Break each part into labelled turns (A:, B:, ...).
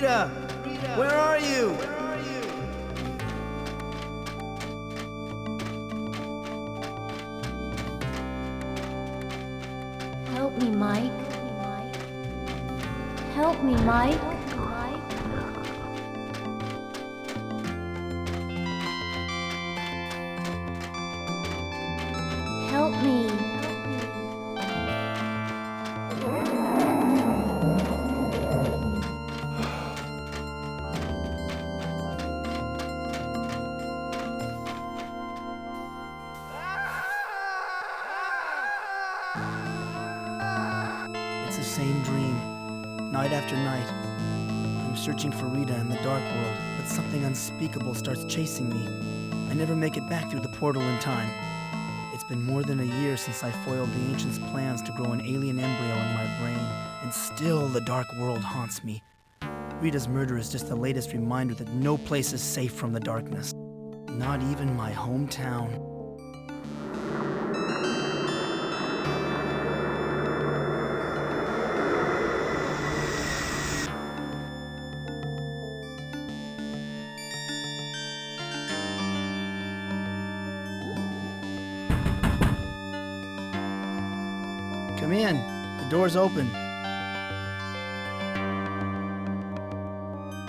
A: Rita! Where are you?
B: Help me, Mike. Help me, Mike. Help me.
A: It's the same dream, night after night. I'm searching for Rita in the dark world, but something unspeakable starts chasing me. I never make it back through the portal in time. It's been more than a year since I foiled the Ancient's plans to grow an alien embryo in my brain, and still the dark world haunts me. Rita's murder is just the latest reminder that no place is safe from the darkness. Not even my hometown. Come in. The door's open.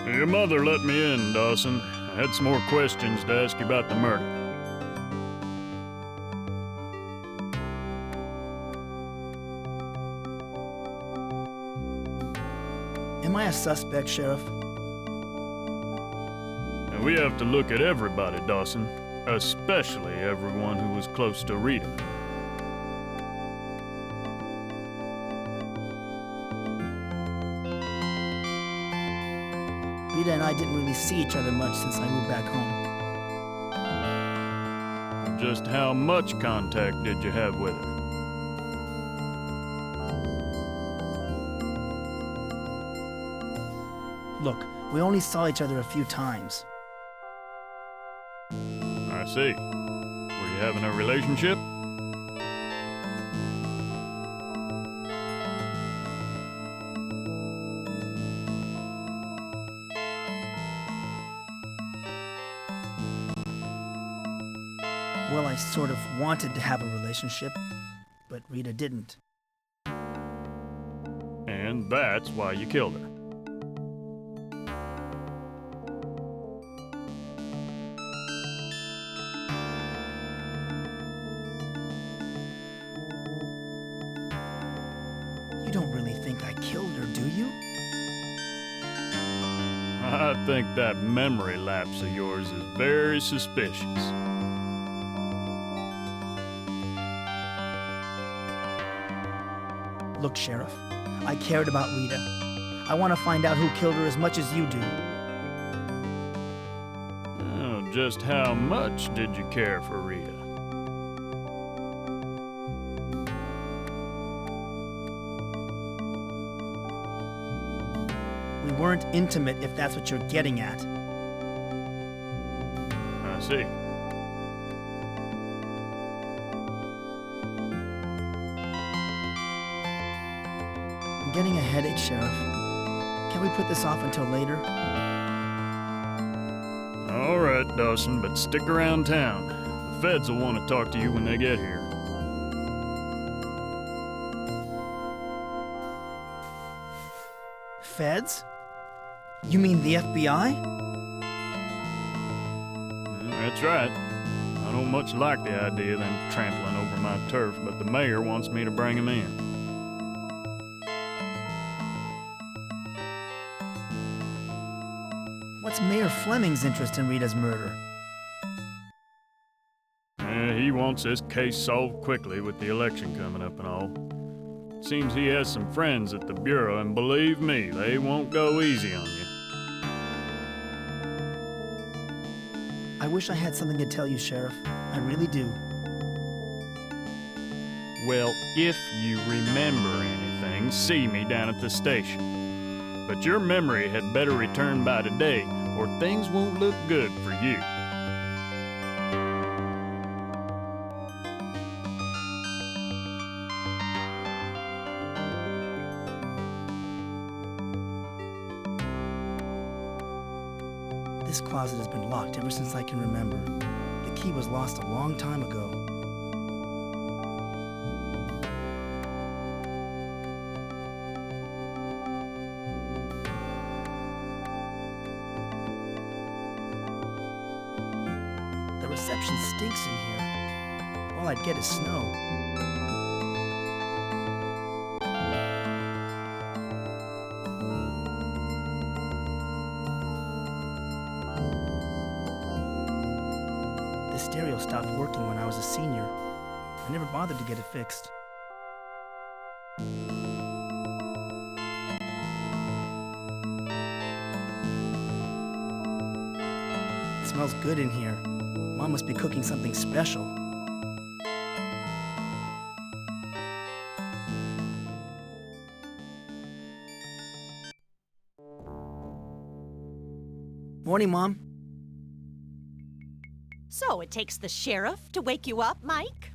C: Your mother let me in, Dawson. I had some more questions to ask you about the murder.
A: Am I a suspect, Sheriff?
C: And we have to look at everybody, Dawson. Especially everyone who was close to Rita.
A: Rita and I didn't really see each other much since I moved back home.
C: Just how much contact did you have with her?
A: Look, we only saw each other a few times.
C: I see. Were you having a relationship?
A: Well, I sort of wanted to have a relationship, but Rita didn't.
C: And that's why you killed her.
A: You don't really think I killed her, do you?
C: I think that memory lapse of yours is very suspicious.
A: Look, Sheriff, I cared about Rita. I want to find out who killed her as much as you do.
C: Oh, just how much did you care for Rita?
A: We weren't intimate, if that's what you're getting at.
C: I see.
A: I'm getting a headache, Sheriff. Can we put this off until later?
C: All right, Dawson, but stick around town. The feds will want to talk to you when they get here.
A: Feds? You mean the FBI?
C: That's right. I don't much like the idea of them trampling over my turf, but the mayor wants me to bring them in.
A: What's Mayor Fleming's interest in Rita's murder?
C: He wants this case solved quickly with the election coming up and all. Seems he has some friends at the Bureau, and believe me, they won't go easy on you.
A: I wish I had something to tell you, Sheriff. I really do.
C: Well, if you remember anything, see me down at the station. But your memory had better return by today, or things won't look good for you.
A: This closet has been locked ever since I can remember. The key was lost a long time ago. The reception stinks in here. All I'd get is snow. The stereo stopped working when I was a senior. I never bothered to get it fixed. It smells good in here. Mom must be cooking something special. Morning, Mom.
D: So it takes the sheriff to wake you up, Mike?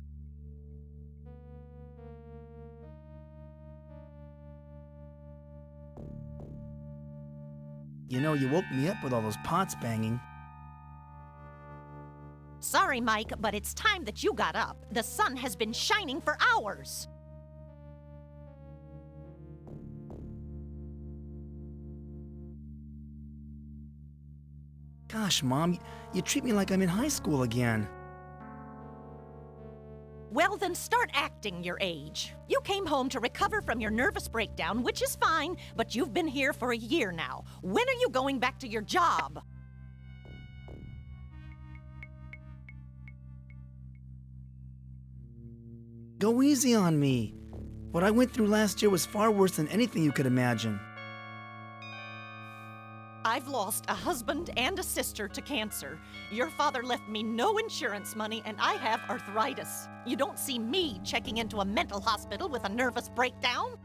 A: You know, you woke me up with all those pots banging.
D: Sorry, Mike, but it's time that you got up. The sun has been shining for hours.
A: Gosh, Mom, you treat me like I'm in high school again.
D: Well, then start acting your age. You came home to recover from your nervous breakdown, which is fine, but you've been here for a year now. When are you going back to your job?
A: Go easy on me. What I went through last year was far worse than anything you could imagine.
D: I've lost a husband and a sister to cancer. Your father left me no insurance money, and I have arthritis. You don't see me checking into a mental hospital with a nervous breakdown.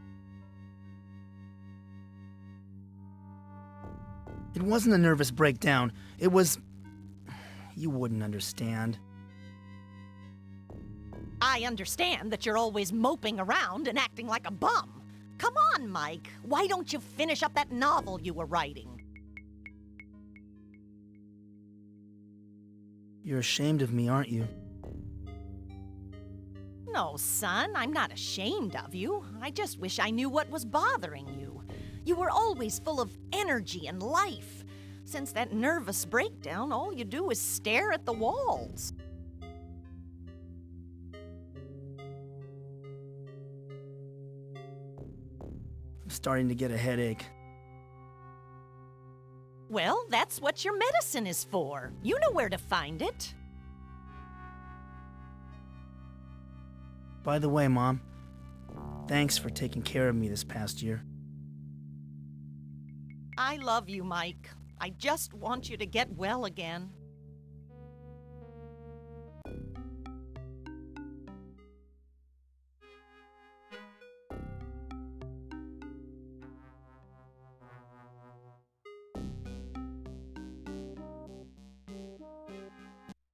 A: It wasn't a nervous breakdown. It was... You wouldn't understand.
D: I understand that you're always moping around and acting like a bum. Come on, Mike. Why don't you finish up that novel you were writing?
A: You're ashamed of me, aren't you?
D: No, son, I'm not ashamed of you. I just wish I knew what was bothering you. You were always full of energy and life. Since that nervous breakdown, all you do is stare at the walls.
A: I'm starting to get a headache.
D: Well, that's what your medicine is for. You know where to find it.
A: By the way, Mom, thanks for taking care of me this past year.
D: I love you, Mike. I just want you to get well again.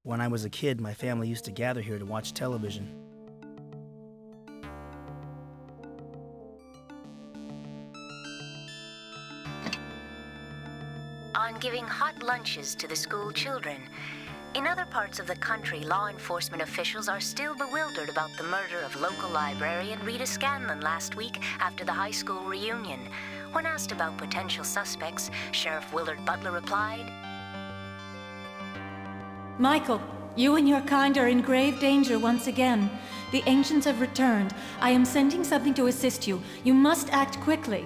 A: When I was a kid, my family used to gather here to watch television.
E: On giving hot lunches to the school children. In other parts of the country, law enforcement officials are still bewildered about the murder of local librarian Rita Scanlon last week after the high school reunion. When asked about potential suspects, Sheriff Willard Butler replied,
F: Michael, you and your kind are in grave danger once again. The ancients have returned. I am sending something to assist you. You must act quickly.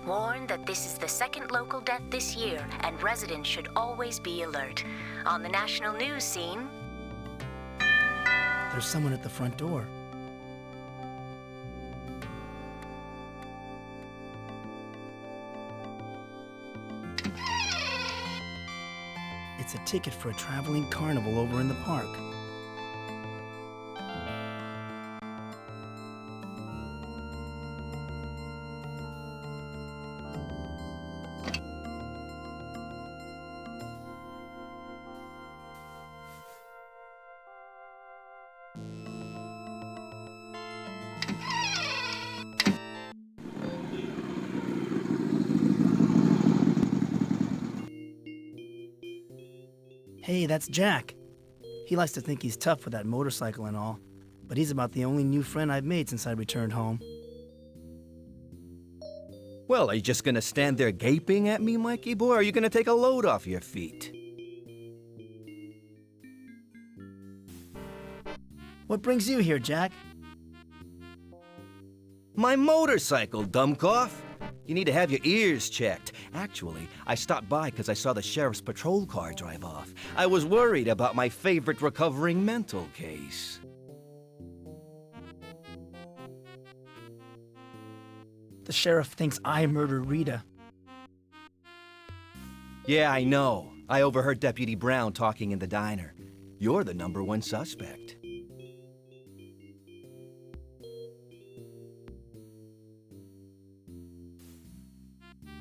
E: warned that this is the second local death this year and residents should always be alert. On the national news scene...
A: There's someone at the front door. It's a ticket for a traveling carnival over in the park. Hey, that's Jack. He likes to think he's tough with that motorcycle and all, but he's about the only new friend I've made since I returned home.
G: Well, are you just gonna stand there gaping at me, Mikey boy, or are you gonna take a load off your feet?
A: What brings you here, Jack?
G: My motorcycle, dumbcoff! You need to have your ears checked. Actually, I stopped by because I saw the sheriff's patrol car drive off. I was worried about my favorite recovering mental case.
A: The sheriff thinks I murdered Rita.
G: Yeah, I know. I overheard Deputy Brown talking in the diner. You're the #1 suspect.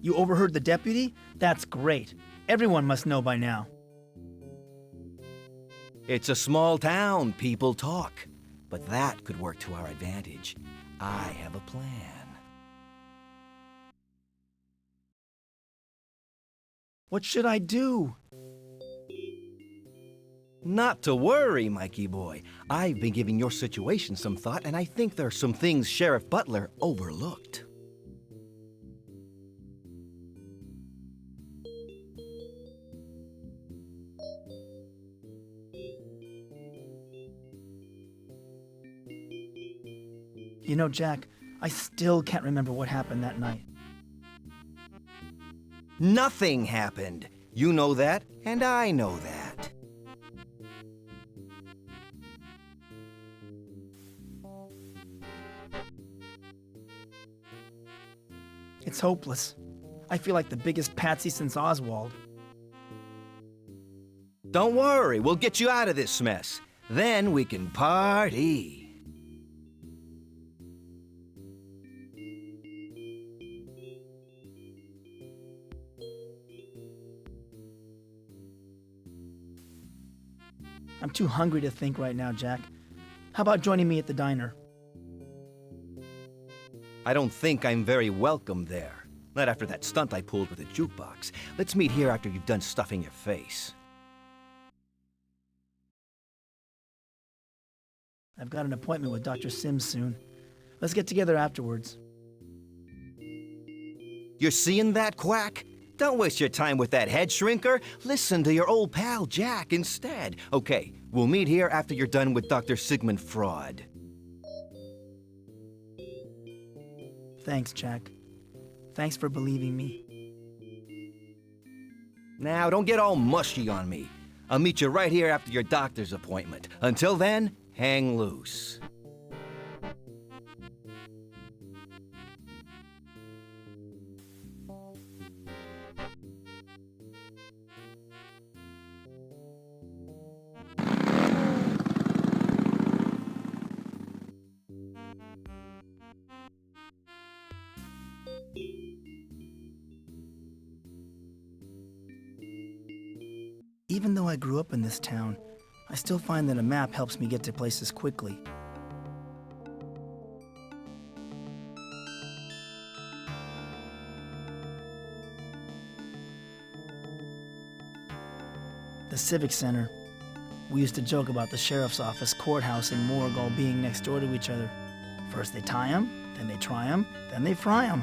A: You overheard the deputy? That's great. Everyone must know by now.
G: It's a small town, people talk. But that could work to our advantage. I have a plan.
A: What should I do?
G: Not to worry, Mikey boy. I've been giving your situation some thought, and I think there are some things Sheriff Butler overlooked.
A: You know, Jack, I still can't remember what happened that night.
G: Nothing happened. You know that, and I know that.
A: It's hopeless. I feel like the biggest patsy since Oswald.
G: Don't worry, we'll get you out of this mess. Then we can party.
A: I'm too hungry to think right now, Jack. How about joining me at the diner?
G: I don't think I'm very welcome there. Not after that stunt I pulled with a jukebox. Let's meet here after you've done stuffing your face.
A: I've got an appointment with Dr. Sims soon. Let's get together afterwards.
G: You're seeing that, Quack? Don't waste your time with that head shrinker. Listen to your old pal Jack instead. Okay, we'll meet here after you're done with Dr. Sigmund Fraud.
A: Thanks, Jack. Thanks for believing me.
G: Now, don't get all mushy on me. I'll meet you right here after your doctor's appointment. Until then, hang loose.
A: Even though I grew up in this town, I still find that a map helps me get to places quickly. The Civic Center. We used to joke about the sheriff's office, courthouse, and morgue all being next door to each other. First they tie 'em, then they try 'em, then they fry 'em.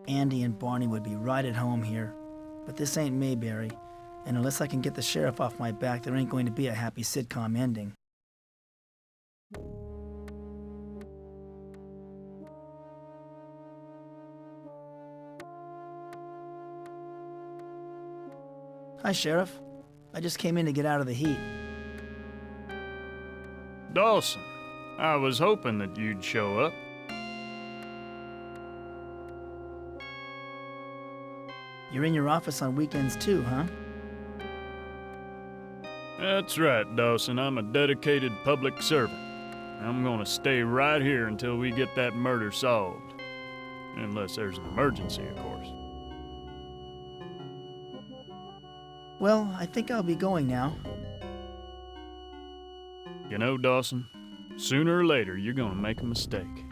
A: Andy and Barney would be right at home here. But this ain't Mayberry, and unless I can get the sheriff off my back, there ain't going to be a happy sitcom ending. Hi, Sheriff. I just came in to get out of the heat.
C: Dawson, I was hoping that you'd show up.
A: You're in your office on weekends too, huh?
C: That's right, Dawson. I'm a dedicated public servant. I'm gonna stay right here until we get that murder solved. Unless there's an emergency, of course.
A: Well, I think I'll be going now.
C: You know, Dawson, sooner or later you're gonna make a mistake,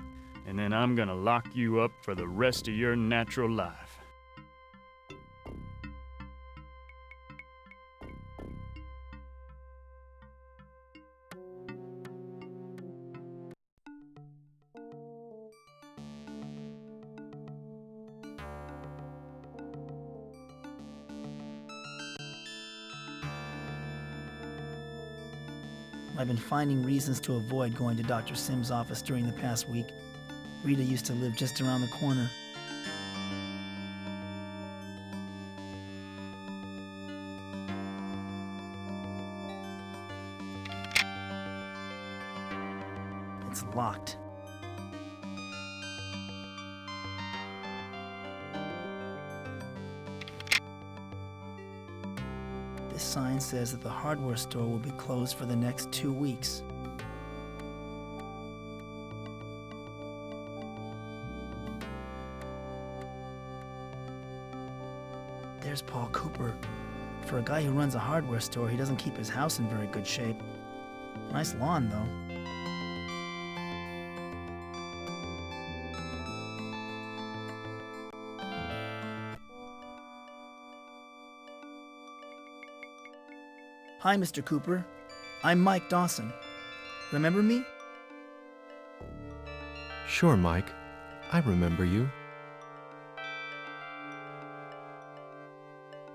C: and then I'm gonna lock you up for the rest of your natural life.
A: I've been finding reasons to avoid going to Dr. Sim's office during the past week. Rita used to live just around the corner. It's locked. This sign says that the hardware store will be closed for the next 2 weeks. There's Paul Cooper. For a guy who runs a hardware store, he doesn't keep his house in very good shape. Nice lawn, though. Hi, Mr. Cooper. I'm Mike Dawson. Remember me?
H: Sure, Mike. I remember you.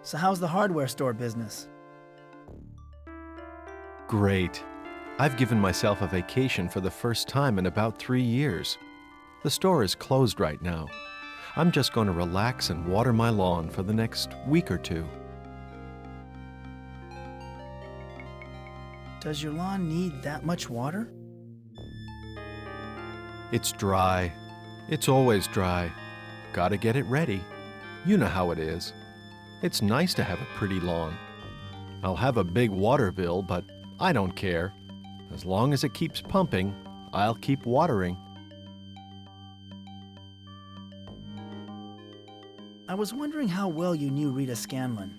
A: So how's the hardware store business?
H: Great. I've given myself a vacation for the first time in about 3 years. The store is closed right now. I'm just going to relax and water my lawn for the next week or two.
A: Does your lawn need that much water?
H: It's dry. It's always dry. Gotta get it ready. You know how it is. It's nice to have a pretty lawn. I'll have a big water bill, but I don't care. As long as it keeps pumping, I'll keep watering.
A: I was wondering how well you knew Rita Scanlon.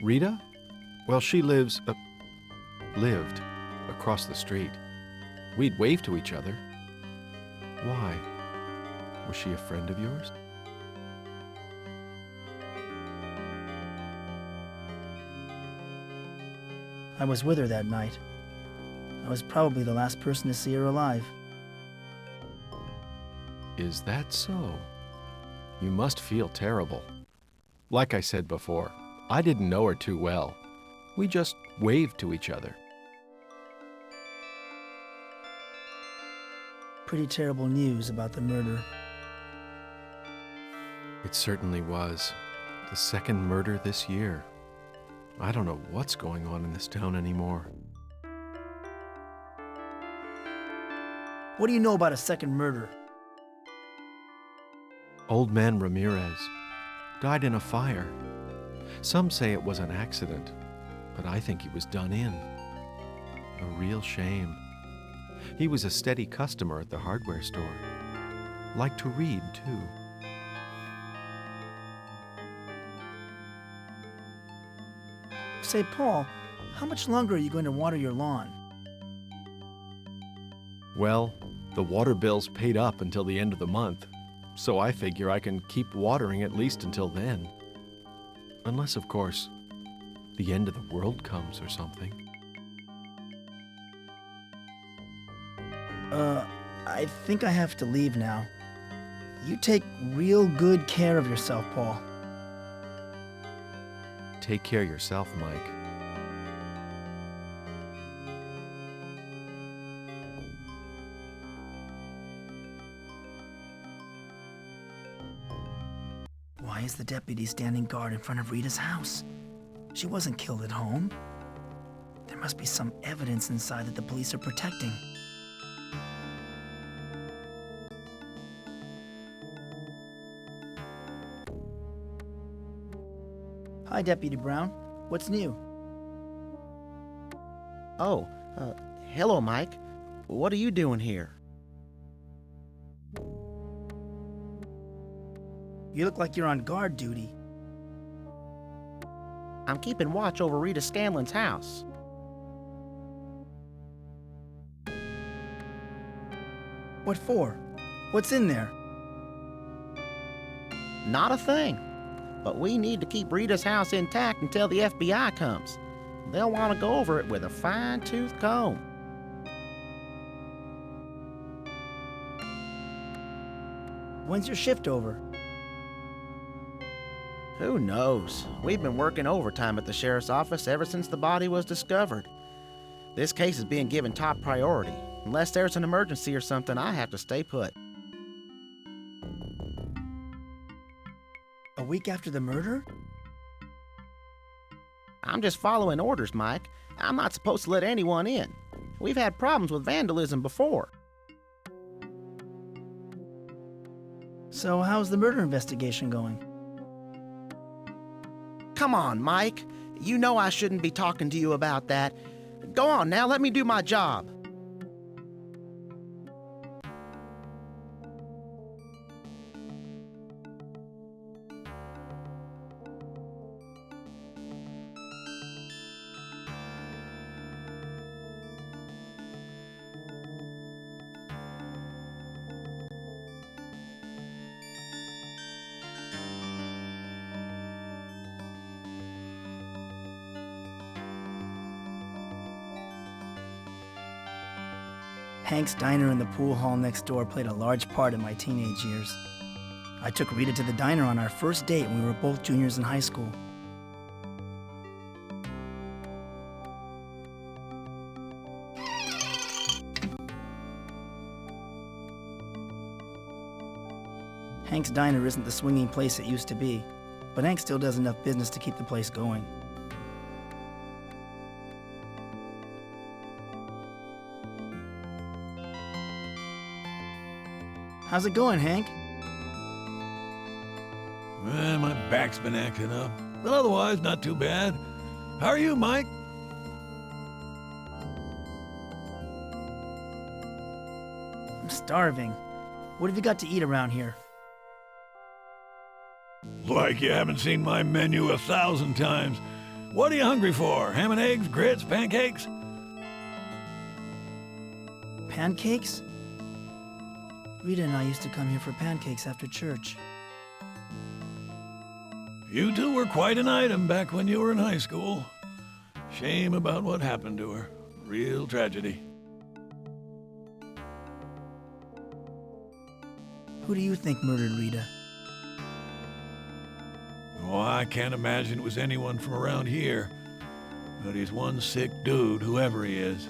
H: Rita? Well, she lived across the street. We'd wave to each other. Why? Was she a friend of yours?
A: I was with her that night. I was probably the last person to see her alive.
H: Is that so? You must feel terrible. Like I said before, I didn't know her too well. We just waved to each other.
A: Pretty terrible news about the murder.
H: It certainly was. The second murder this year. I don't know what's going on in this town anymore.
A: What do you know about a second murder?
H: Old man Ramirez died in a fire. Some say it was an accident, but I think he was done in. A real shame. He was a steady customer at the hardware store. Liked to read, too.
A: Say, Paul, how much longer are you going to water your lawn?
H: Well, the water bill's paid up until the end of the month, so I figure I can keep watering at least until then. Unless, of course, the end of the world comes or something.
A: I think I have to leave now. You take real good care of yourself, Paul.
H: Take care of yourself, Mike.
A: Why is the deputy standing guard in front of Rita's house? She wasn't killed at home. There must be some evidence inside that the police are protecting. Hi, Deputy Brown. What's new?
I: Oh, hello, Mike. What are you doing here?
A: You look like you're on guard duty.
I: I'm keeping watch over Rita Scanlon's house.
A: What for? What's in there?
I: Not a thing. But we need to keep Rita's house intact until the FBI comes. They'll want to go over it with a fine-tooth comb.
A: When's your shift over?
I: Who knows? We've been working overtime at the sheriff's office ever since the body was discovered. This case is being given top priority. Unless there's an emergency or something, I have to stay put.
A: A week after the murder?
I: I'm just following orders, Mike. I'm not supposed to let anyone in. We've had problems with vandalism before.
A: So how's the murder investigation going?
I: Come on, Mike. You know I shouldn't be talking to you about that. Go on now, let me do my job.
A: Hank's diner in the pool hall next door played a large part in my teenage years. I took Rita to the diner on our first date when we were both juniors in high school. Hank's diner isn't the swinging place it used to be, but Hank still does enough business to keep the place going. How's it going, Hank?
J: Well, my back's been acting up, but otherwise not too bad. How are you, Mike?
A: I'm starving. What have you got to eat around here?
J: Like you haven't seen my menu 1,000 times. What are you hungry for? Ham and eggs, grits, pancakes?
A: Pancakes? Rita and I used to come here for pancakes after church.
J: You two were quite an item back when you were in high school. Shame about what happened to her. Real tragedy.
A: Who do you think murdered Rita?
J: Oh, I can't imagine it was anyone from around here. But he's one sick dude, whoever he is.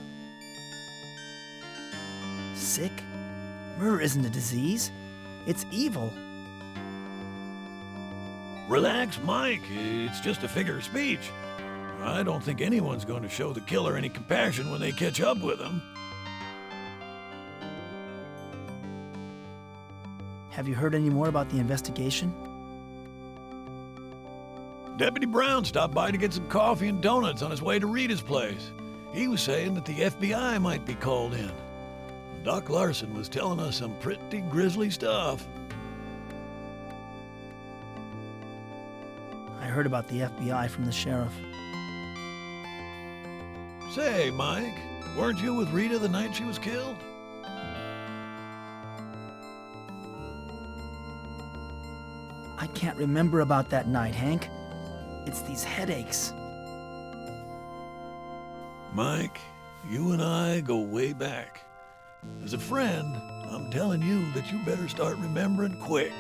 A: Sick? Murder isn't a disease. It's evil.
J: Relax, Mike. It's just a figure of speech. I don't think anyone's going to show the killer any compassion when they catch up with him.
A: Have you heard any more about the investigation?
J: Deputy Brown stopped by to get some coffee and donuts on his way to Rita's place. He was saying that the FBI might be called in. Doc Larson was telling us some pretty grisly stuff.
A: I heard about the FBI from the sheriff.
J: Say, Mike, weren't you with Rita the night she was killed?
A: I can't remember about that night, Hank. It's these headaches.
J: Mike, you and I go way back. As a friend, I'm telling you that you better start remembering quick.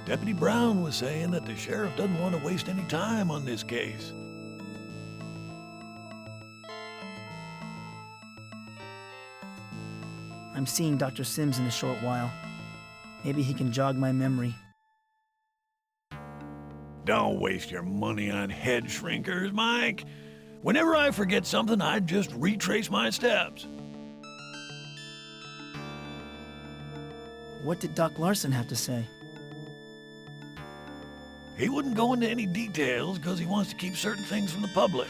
J: Deputy Brown was saying that the sheriff doesn't want to waste any time on this case.
A: I'm seeing Dr. Sims in a short while. Maybe he can jog my memory.
J: Don't waste your money on head shrinkers, Mike. Whenever I forget something, I just retrace my steps.
A: What did Doc Larson have to say?
J: He wouldn't go into any details because he wants to keep certain things from the public.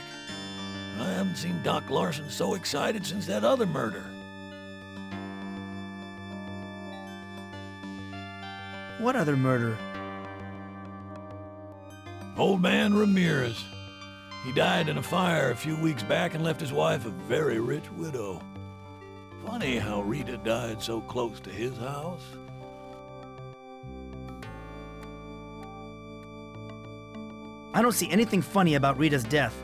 J: I haven't seen Doc Larson so excited since that other murder.
A: What other murder?
J: Old man Ramirez. He died in a fire a few weeks back and left his wife a very rich widow. Funny how Rita died so close to his house.
A: I don't see anything funny about Rita's death.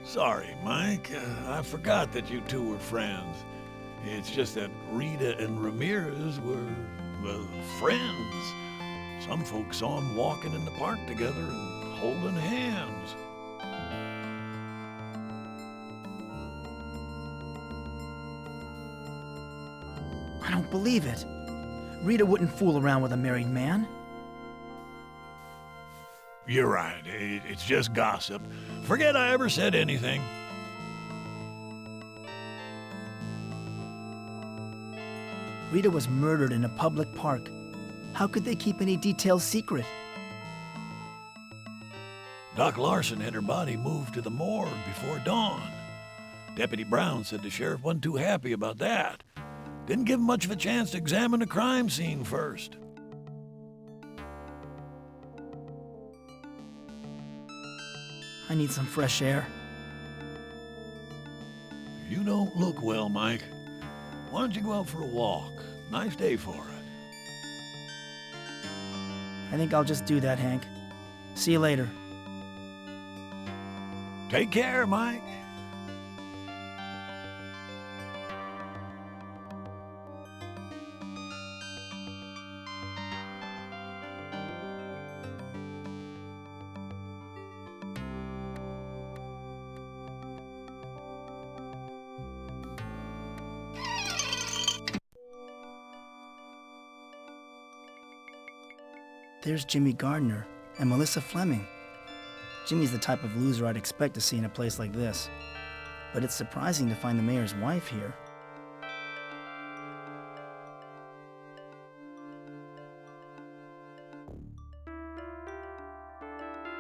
J: Sorry, Mike. I forgot that you two were friends. It's just that Rita and Ramirez were, well, friends. Some folks saw them walking in the park together and holding hands.
A: I don't believe it. Rita wouldn't fool around with a married man.
J: You're right. It's just gossip. Forget I ever said anything.
A: Rita was murdered in a public park. How could they keep any details secret?
J: Doc Larson had her body moved to the morgue before dawn. Deputy Brown said the sheriff wasn't too happy about that. Didn't give him much of a chance to examine the crime scene first.
A: I need some fresh air.
J: You don't look well, Mike. Why don't you go out for a walk? Nice day for it.
A: I think I'll just do that, Hank. See you later.
J: Take care, Mike.
A: There's Jimmy Gardner and Melissa Fleming. Jimmy's the type of loser I'd expect to see in a place like this. But it's surprising to find the mayor's wife here.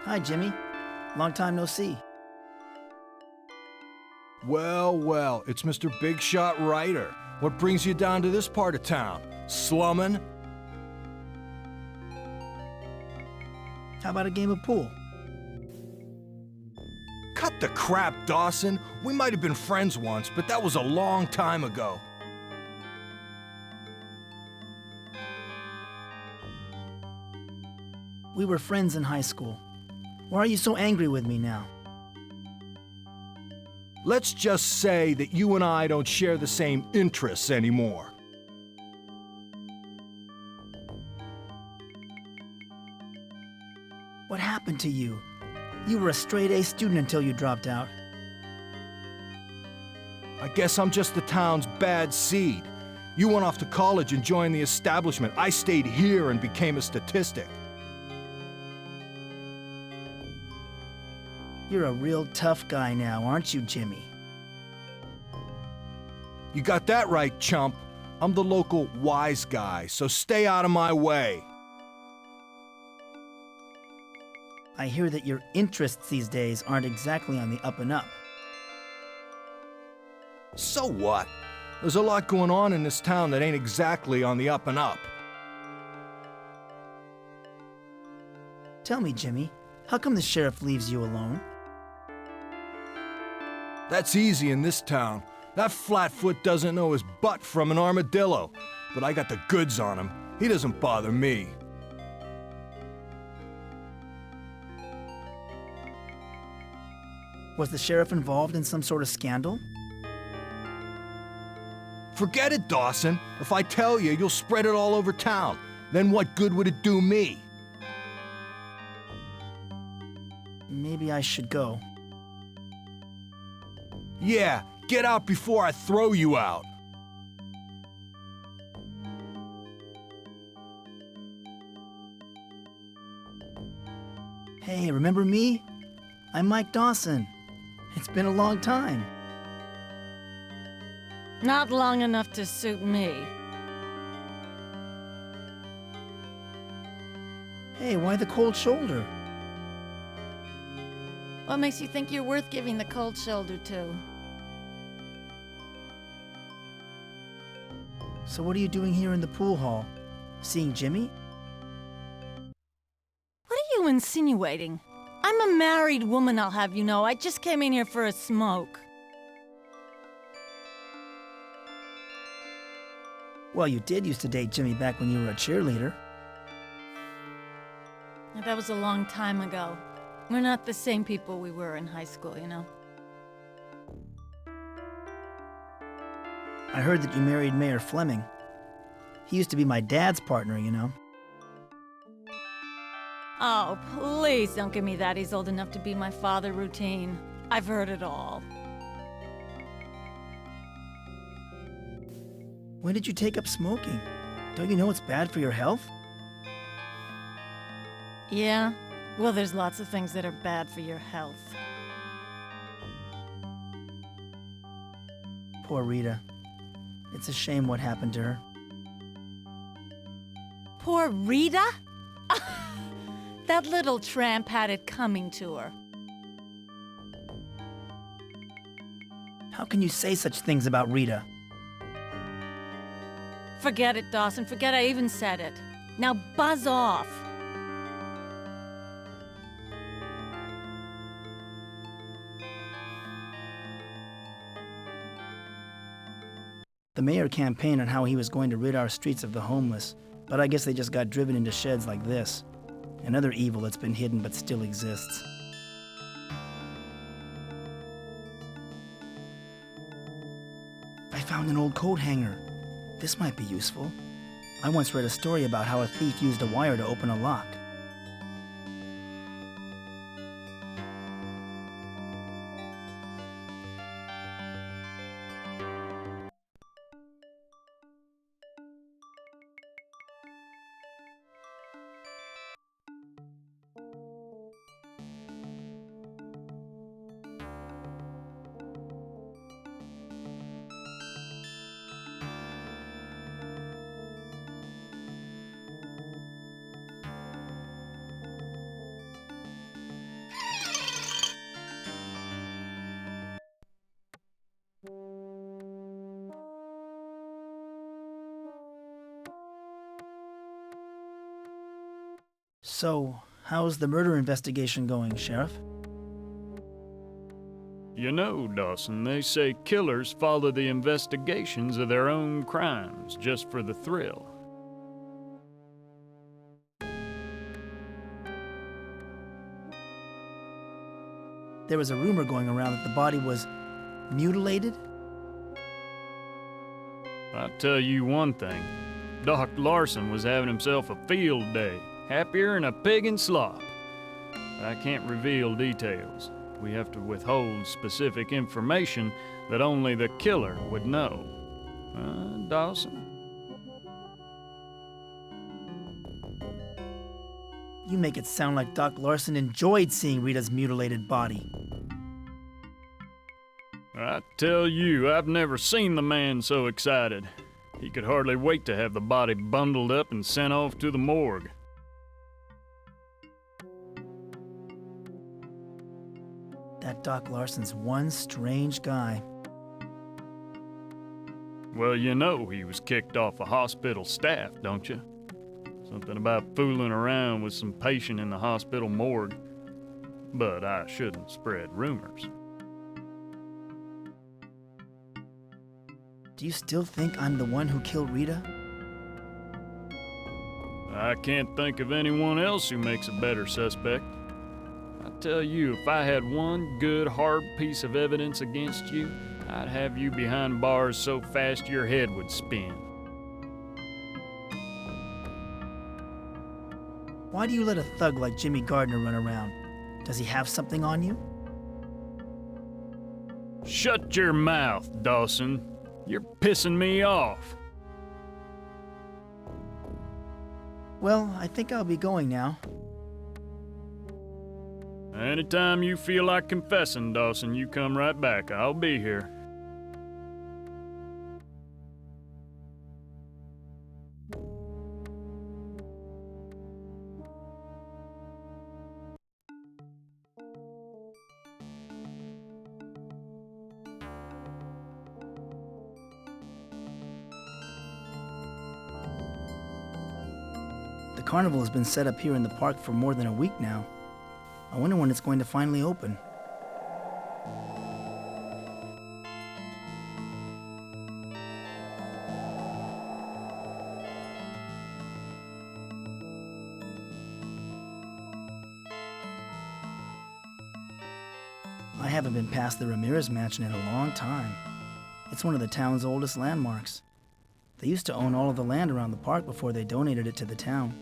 A: Hi, Jimmy. Long time no see.
K: Well, well, it's Mr. Big Shot Ryder. What brings you down to this part of town? Slummin'?
A: How about a game of pool?
K: Cut the crap, Dawson. We might have been friends once, but that was a long time ago.
A: We were friends in high school. Why are you so angry with me now?
K: Let's just say that you and I don't share the same interests anymore.
A: What happened to you? You were a straight-A student until you dropped out.
K: I guess I'm just the town's bad seed. You went off to college and joined the establishment. I stayed here and became a statistic.
A: You're a real tough guy now, aren't you, Jimmy?
K: You got that right, chump. I'm the local wise guy, so stay out of my way.
A: I hear that your interests these days aren't exactly on the up and up.
K: So what? There's a lot going on in this town that ain't exactly on the up and up.
A: Tell me, Jimmy, how come the sheriff leaves you alone?
K: That's easy in this town. That flatfoot doesn't know his butt from an armadillo. But I got the goods on him. He doesn't bother me.
A: Was the sheriff involved in some sort of scandal?
K: Forget it, Dawson. If I tell you, you'll spread it all over town. Then what good would it do me?
A: Maybe I should go.
K: Yeah, get out before I throw you out.
A: Hey, remember me? I'm Mike Dawson. It's been a long time.
F: Not long enough to suit me.
A: Hey, why the cold shoulder?
F: What makes you think you're worth giving the cold shoulder to?
A: So what are you doing here in the pool hall? Seeing Jimmy?
F: What are you insinuating? I'm a married woman, I'll have you know. I just came in here for a smoke.
A: Well, you did used to date Jimmy back when you were a cheerleader.
F: That was a long time ago. We're not the same people we were in high school, you know?
A: I heard that you married Mayor Fleming. He used to be my dad's partner, you know.
F: Oh, please don't give me that he's old enough to be my father routine. I've heard it all.
A: When did you take up smoking? Don't you know it's bad for your health?
F: Yeah? Well, there's lots of things that are bad for your health.
A: Poor Rita. It's a shame what happened to her.
F: Poor Rita? That little tramp had it coming to her.
A: How can you say such things about Rita?
F: Forget it, Dawson. Forget I even said it. Now buzz off.
A: The mayor campaigned on how he was going to rid our streets of the homeless, but I guess they just got driven into sheds like this. Another evil that's been hidden but still exists. I found an old coat hanger. This might be useful. I once read a story about how a thief used a wire to open a lock. So, how's the murder investigation going, Sheriff?
C: You know, Dawson, they say killers follow the investigations of their own crimes just for the thrill.
A: There was a rumor going around that the body was mutilated?
C: I'll tell you one thing. Doc Larson was having himself a field day, happier than a pig in slop. But I can't reveal details. We have to withhold specific information that only the killer would know. Dawson?
A: You make it sound like Doc Larson enjoyed seeing Rita's mutilated body.
C: I tell you, I've never seen the man so excited. He could hardly wait to have the body bundled up and sent off to the morgue.
A: That Doc Larson's one strange guy.
C: Well, you know he was kicked off a hospital staff, don't you? Something about fooling around with some patient in the hospital morgue. But I shouldn't spread rumors.
A: Do you still think I'm the one who killed Rita?
C: I can't think of anyone else who makes a better suspect. I tell you, if I had one good, hard piece of evidence against you, I'd have you behind bars so fast your head would spin.
A: Why do you let a thug like Jimmy Gardner run around? Does he have something on you?
C: Shut your mouth, Dawson. You're pissing me off.
A: Well, I think I'll be going now.
C: Anytime you feel like confessing, Dawson, you come right back. I'll be here.
A: The carnival has been set up here in the park for more than a week now. I wonder when it's going to finally open. haven't been past the Ramirez mansion in a long time. It's one of the town's oldest landmarks. They used to own all of the land around the park before they donated it to the town.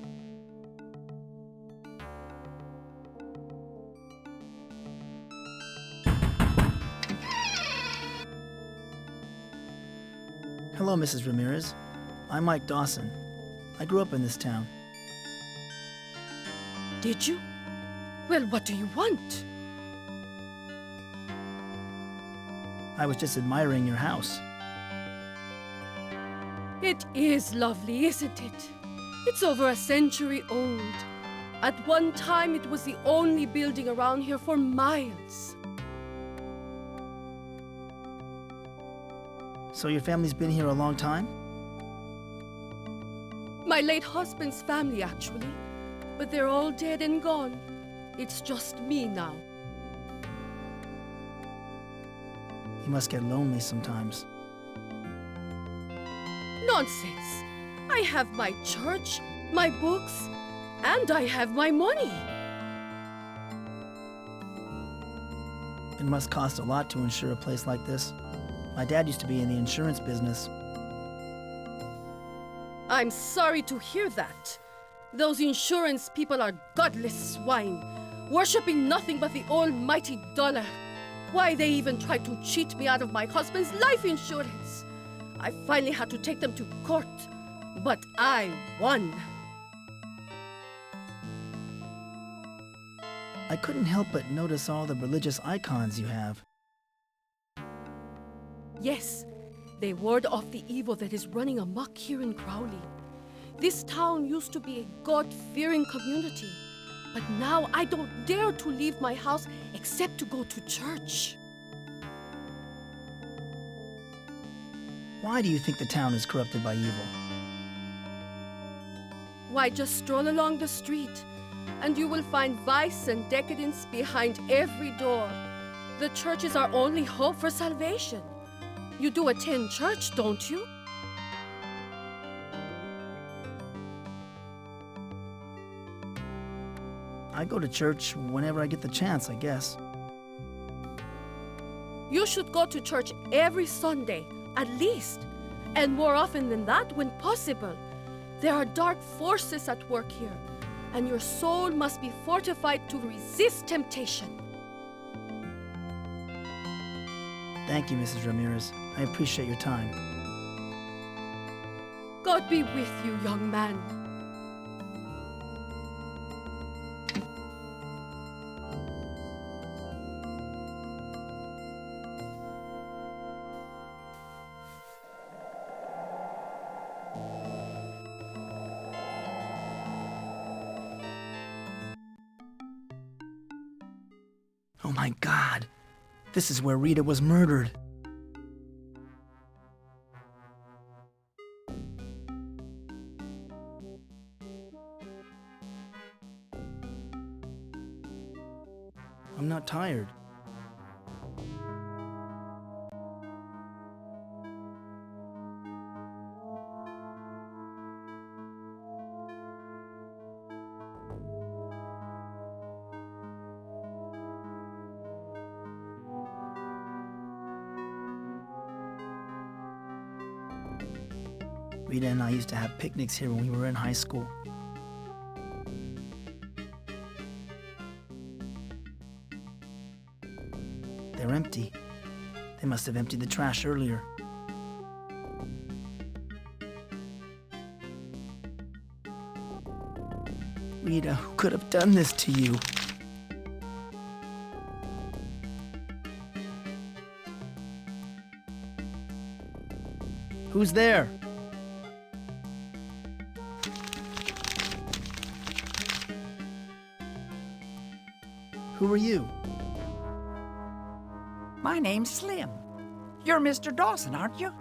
A: Hello, Mrs. Ramirez. I'm Mike Dawson. I grew up in this town.
L: Did you? Well, what do you want?
A: I was just admiring your house.
L: It is lovely, isn't it? It's over a century old. At one time, it was the only building around here for miles.
A: So your family's been here a long time?
L: My late husband's family, actually. But they're all dead and gone. It's just me now.
A: You must get lonely sometimes.
L: Nonsense. I have my church, my books, and I have my money.
A: It must cost a lot to insure a place like this. My dad used to be in the insurance business.
L: I'm sorry to hear that. Those insurance people are godless swine, worshipping nothing but the almighty dollar. Why, they even tried to cheat me out of my husband's life insurance. I finally had to take them to court, but I won.
A: I couldn't help but notice all the religious icons you have.
L: Yes, they ward off the evil that is running amok here in Crowley. This town used to be a God-fearing community, but now I don't dare to leave my house except to go to church.
A: Why do you think the town is corrupted by evil?
L: Why, just stroll along the street, and you will find vice and decadence behind every door. The church is our only hope for salvation. You do attend church, don't you?
A: I go to church whenever I get the chance, I guess.
L: You should go to church every Sunday, at least, and more often than that when possible. There are dark forces at work here, and your soul must be fortified to resist temptation.
A: Thank you, Mrs. Ramirez. I appreciate your time.
L: God be with you, young man.
A: Oh my God! This is where Rita was murdered. I'm not tired. Rita and I used to have picnics here when we were in high school. They're empty. They must have emptied the trash earlier. Rita, who could have done this to you? Who's there? Who are you?
M: My name's Slim. You're Mr. Dawson, aren't you?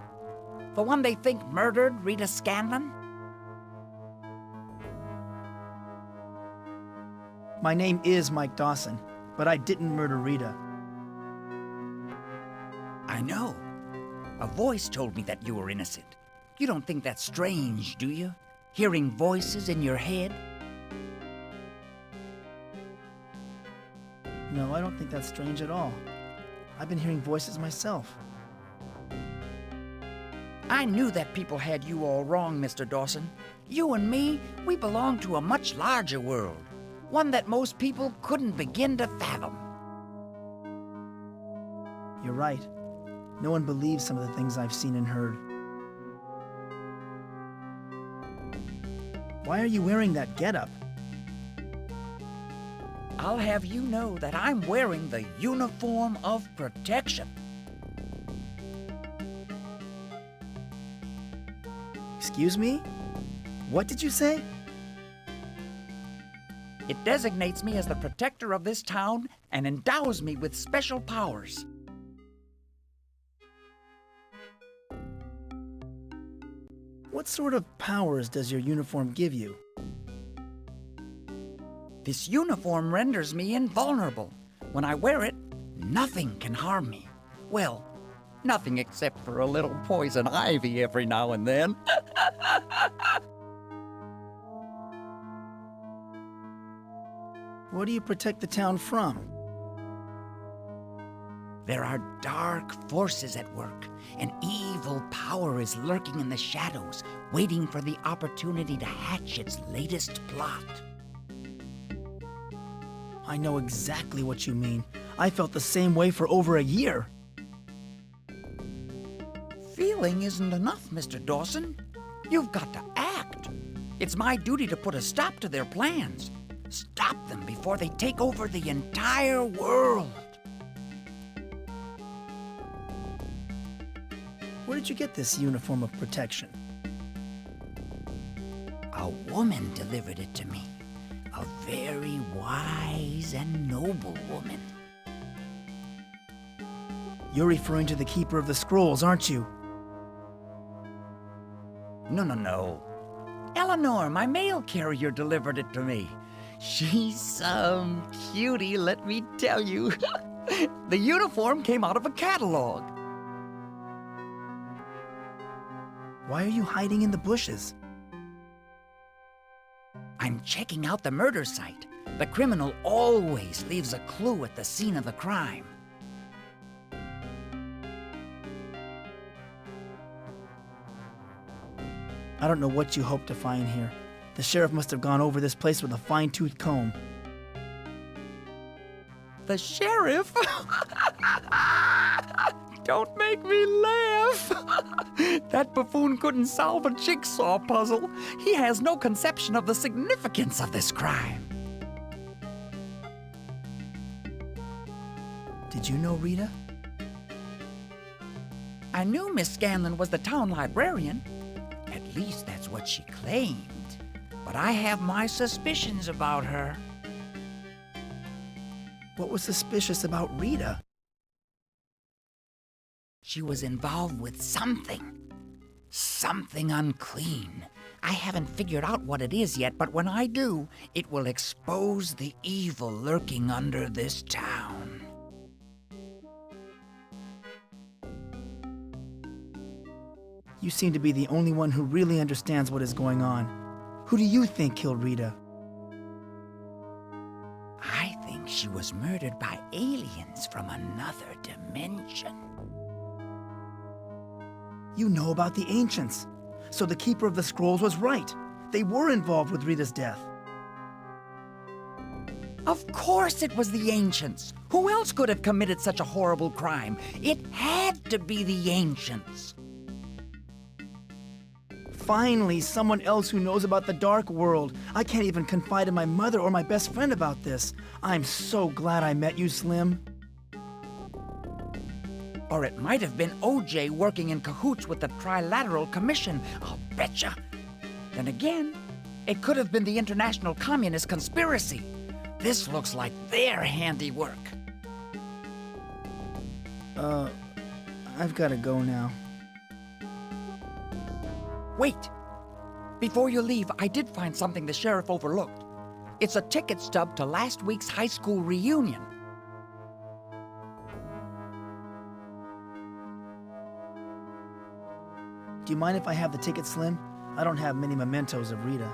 M: The one they think murdered Rita Scanlon?
A: My name is Mike Dawson, but I didn't murder Rita.
M: I know. A voice told me that you were innocent. You don't think that's strange, do you? Hearing voices in your head?
A: No, I don't think that's strange at all. I've been hearing voices myself.
M: I knew that people had you all wrong, Mr. Dawson. You and me, we belong to a much larger world. One that most people couldn't begin to fathom.
A: You're right. No one believes some of the things I've seen and heard. Why are you wearing that getup?
M: I'll have you know that I'm wearing the uniform of protection.
A: Excuse me? What did you say?
M: It designates me as the protector of this town and endows me with special powers.
A: What sort of powers does your uniform give you?
M: This uniform renders me invulnerable. When I wear it, nothing can harm me. Well, nothing except for a little poison ivy every now and then.
A: What do you protect the town from?
M: There are dark forces at work. An evil power is lurking in the shadows, waiting for the opportunity to hatch its latest plot.
A: I know exactly what you mean. I felt the same way for over a year.
M: Feeling isn't enough, Mr. Dawson. You've got to act. It's my duty to put a stop to their plans. Stop them before they take over the entire world.
A: Where did you get this uniform of protection?
M: A woman delivered it to me. A very wise and noble woman.
A: You're referring to the Keeper of the Scrolls, aren't you?
M: No. Eleanor, my mail carrier, delivered it to me. She's some cutie, let me tell you. The uniform came out of a catalog.
A: Why are you hiding in the bushes?
M: I'm checking out the murder site. The criminal always leaves a clue at the scene of the crime.
A: I don't know what you hope to find here. The sheriff must have gone over this place with a fine-tooth comb.
M: The sheriff? Don't make me laugh. That buffoon couldn't solve a jigsaw puzzle. He has no conception of the significance of this crime.
A: Did you know Rita?
M: I knew Miss Scanlon was the town librarian. At least that's what she claimed. But I have my suspicions about her.
A: What was suspicious about Rita?
M: She was involved with something. Something unclean. I haven't figured out what it is yet, but when I do, it will expose the evil lurking under this town.
A: You seem to be the only one who really understands what is going on. Who do you think killed Rita?
M: I think she was murdered by aliens from another dimension.
A: You know about the ancients. So the Keeper of the Scrolls was right. They were involved with Rita's death.
M: Of course it was the ancients. Who else could have committed such a horrible crime? It had to be the ancients.
A: Finally, someone else who knows about the dark world. I can't even confide in my mother or my best friend about this. I'm so glad I met you, Slim.
M: Or it might have been OJ working in cahoots with the Trilateral Commission, I'll betcha. Then again, it could have been the International Communist Conspiracy. This looks like their handiwork.
A: I've gotta go now.
M: Wait! Before you leave, I did find something the sheriff overlooked. It's a ticket stub to last week's high school reunion.
A: Do you mind if I have the ticket, Slim? I don't have many mementos of Rita.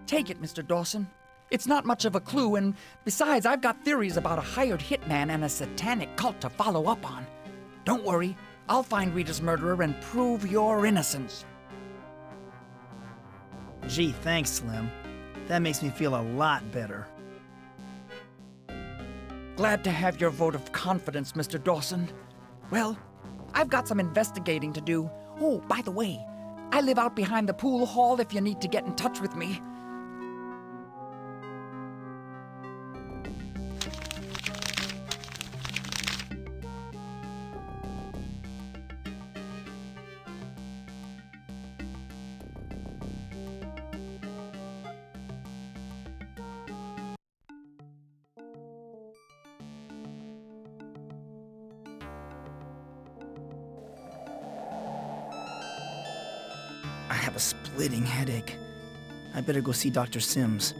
M: Take it, Mr. Dawson. It's not much of a clue, and besides, I've got theories about a hired hitman and a satanic cult to follow up on. Don't worry, I'll find Rita's murderer and prove your innocence.
A: Gee, thanks, Slim. That makes me feel a lot better.
M: Glad to have your vote of confidence, Mr. Dawson. Well, I've got some investigating to do. Oh, by the way, I live out behind the pool hall if you need to get in touch with me.
A: I have a splitting headache. I better go see Dr. Sims.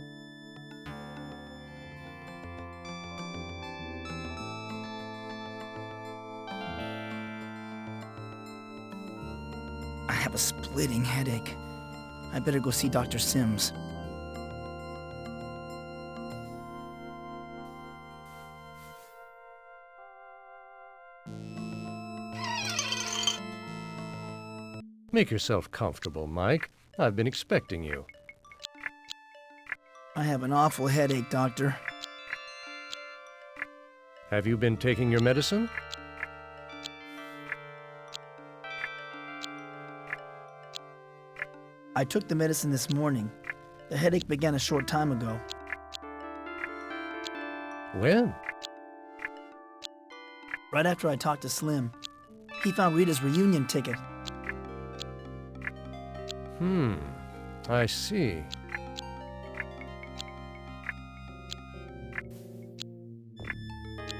A: I have a splitting headache. I better go see Dr. Sims.
N: Make yourself comfortable, Mike. I've been expecting you.
A: I have an awful headache, Doctor.
N: Have you been taking your medicine?
A: I took the medicine this morning. The headache began a short time ago.
N: When?
A: Right after I talked to Slim. He found Rita's reunion ticket.
N: I see.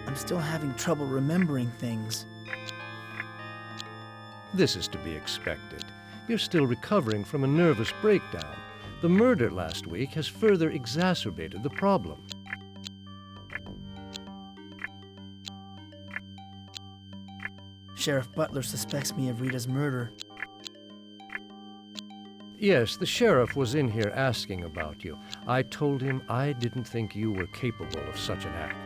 A: I'm still having trouble remembering things.
N: This is to be expected. You're still recovering from a nervous breakdown. The murder last week has further exacerbated the problem.
A: Sheriff Butler suspects me of Rita's murder.
N: Yes, the sheriff was in here asking about you. I told him I didn't think you were capable of such an act.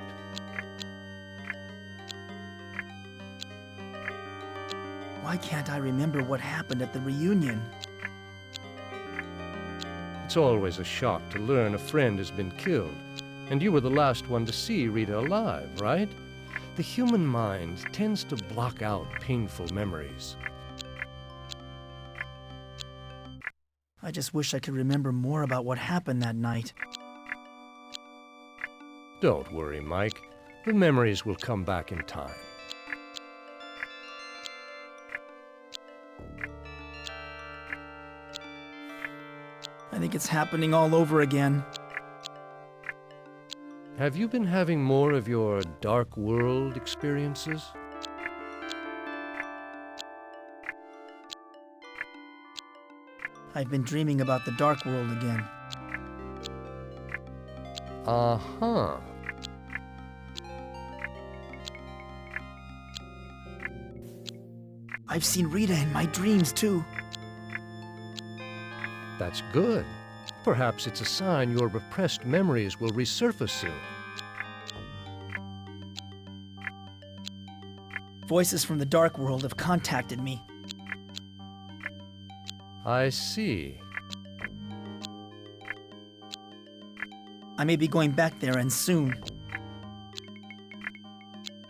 A: Why can't I remember what happened at the reunion?
N: It's always a shock to learn a friend has been killed. And you were the last one to see Rita alive, right? The human mind tends to block out painful memories.
A: I just wish I could remember more about what happened that night.
N: Don't worry, Mike. The memories will come back in time.
A: I think it's happening all over again.
N: Have you been having more of your dark world experiences?
A: I've been dreaming about the dark world again.
N: Uh-huh.
A: I've seen Rita in my dreams, too.
N: That's good. Perhaps it's a sign your repressed memories will resurface soon.
A: Voices from the dark world have contacted me.
N: I see.
A: I may be going back there, and soon.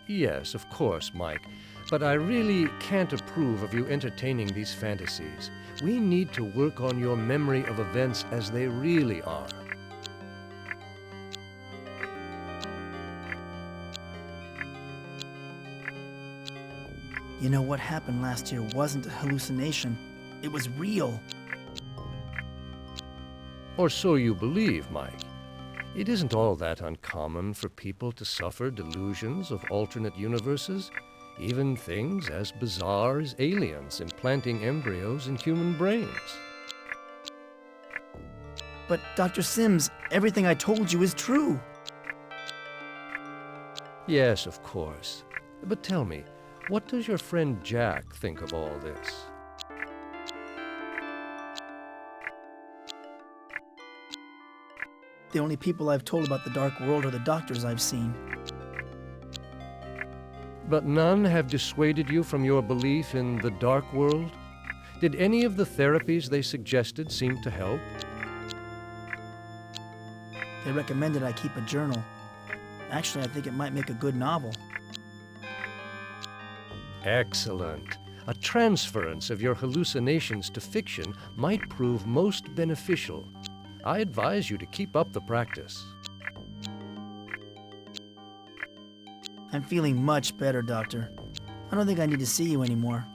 N: Yes, of course, Mike. But I really can't approve of you entertaining these fantasies. We need to work on your memory of events as they really are.
A: You know, what happened last year wasn't a hallucination. It was real.
N: Or so you believe, Mike. It isn't all that uncommon for people to suffer delusions of alternate universes, even things as bizarre as aliens implanting embryos in human brains.
A: But Dr. Sims, everything I told you is true.
N: Yes, of course. But tell me, what does your friend Jack think of all this?
A: The only people I've told about the dark world are the doctors I've seen.
N: But none have dissuaded you from your belief in the dark world? Did any of the therapies they suggested seem to help?
A: They recommended I keep a journal. Actually, I think it might make a good novel.
N: Excellent. A transference of your hallucinations to fiction might prove most beneficial. I advise you to keep up the practice.
A: I'm feeling much better, Doctor. I don't think I need to see you anymore.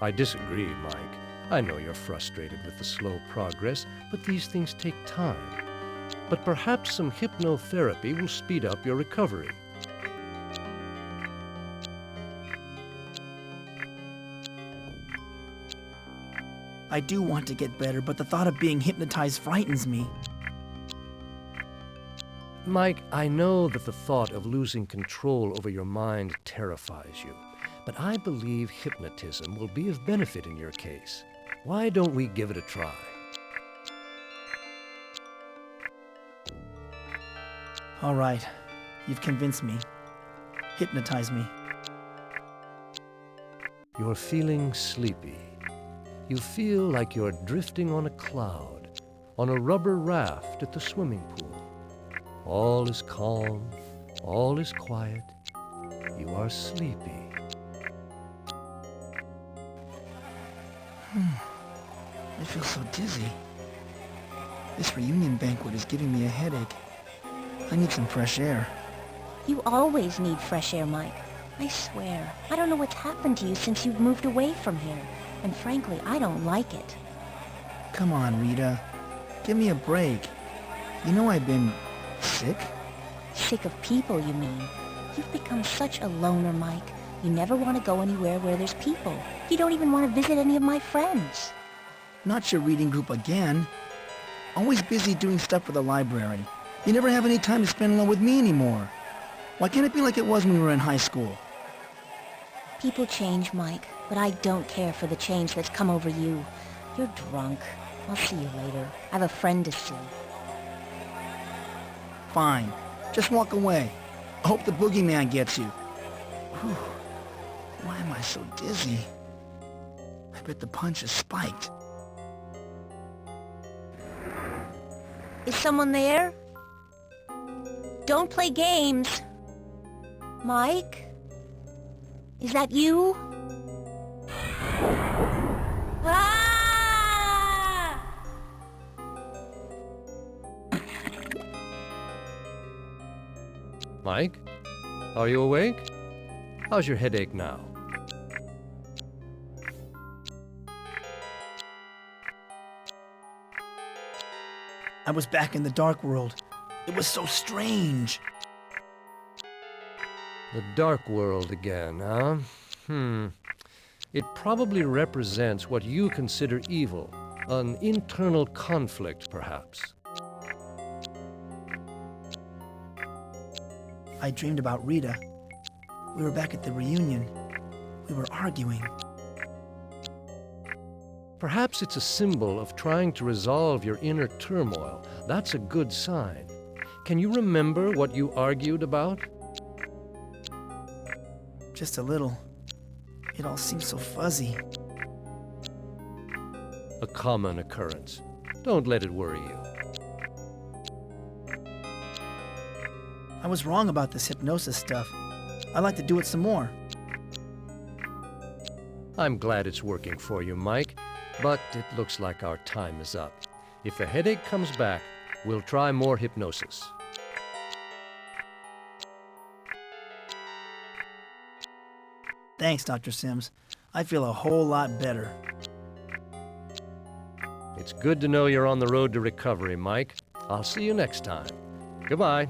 N: I disagree, Mike. I know you're frustrated with the slow progress, but these things take time. But perhaps some hypnotherapy will speed up your recovery.
A: I do want to get better, but the thought of being hypnotized frightens me.
N: Mike, I know that the thought of losing control over your mind terrifies you, but I believe hypnotism will be of benefit in your case. Why don't we give it a try?
A: All right. You've convinced me. Hypnotize me.
N: You're feeling sleepy. You feel like you're drifting on a cloud, on a rubber raft at the swimming pool. All is calm, all is quiet. You are sleepy.
A: I feel so dizzy. This reunion banquet is giving me a headache. I need some fresh air.
B: You always need fresh air, Mike. I swear. I don't know what's happened to you since you've moved away from here. And frankly, I don't like it.
A: Come on, Rita. Give me a break. You know I've been sick?
B: Sick of people, you mean? You've become such a loner, Mike. You never want to go anywhere where there's people. You don't even want to visit any of my friends.
A: Not your reading group again. Always busy doing stuff for the library. You never have any time to spend alone with me anymore. Why can't it be like it was when we were in high school?
B: People change, Mike, but I don't care for the change that's come over you. You're drunk. I'll see you later. I have a friend to see.
A: Fine. Just walk away. I hope the boogeyman gets you. Whew. Why am I so dizzy? I bet the punch is spiked.
B: Is someone there? Don't play games. Mike? Is that you? Ah!
N: Mike, are you awake? How's your headache now?
A: I was back in the dark world. It was so strange.
N: The dark world again, huh? It probably represents what you consider evil, an internal conflict, perhaps.
A: I dreamed about Rita. We were back at the reunion. We were arguing.
N: Perhaps it's a symbol of trying to resolve your inner turmoil. That's a good sign. Can you remember what you argued about?
A: Just a little. It all seems so fuzzy.
N: A common occurrence. Don't let it worry you.
A: I was wrong about this hypnosis stuff. I'd like to do it some more.
N: I'm glad it's working for you, Mike, but it looks like our time is up. If the headache comes back, we'll try more hypnosis.
A: Thanks, Dr. Sims. I feel a whole lot better.
N: It's good to know you're on the road to recovery, Mike. I'll see you next time. Goodbye.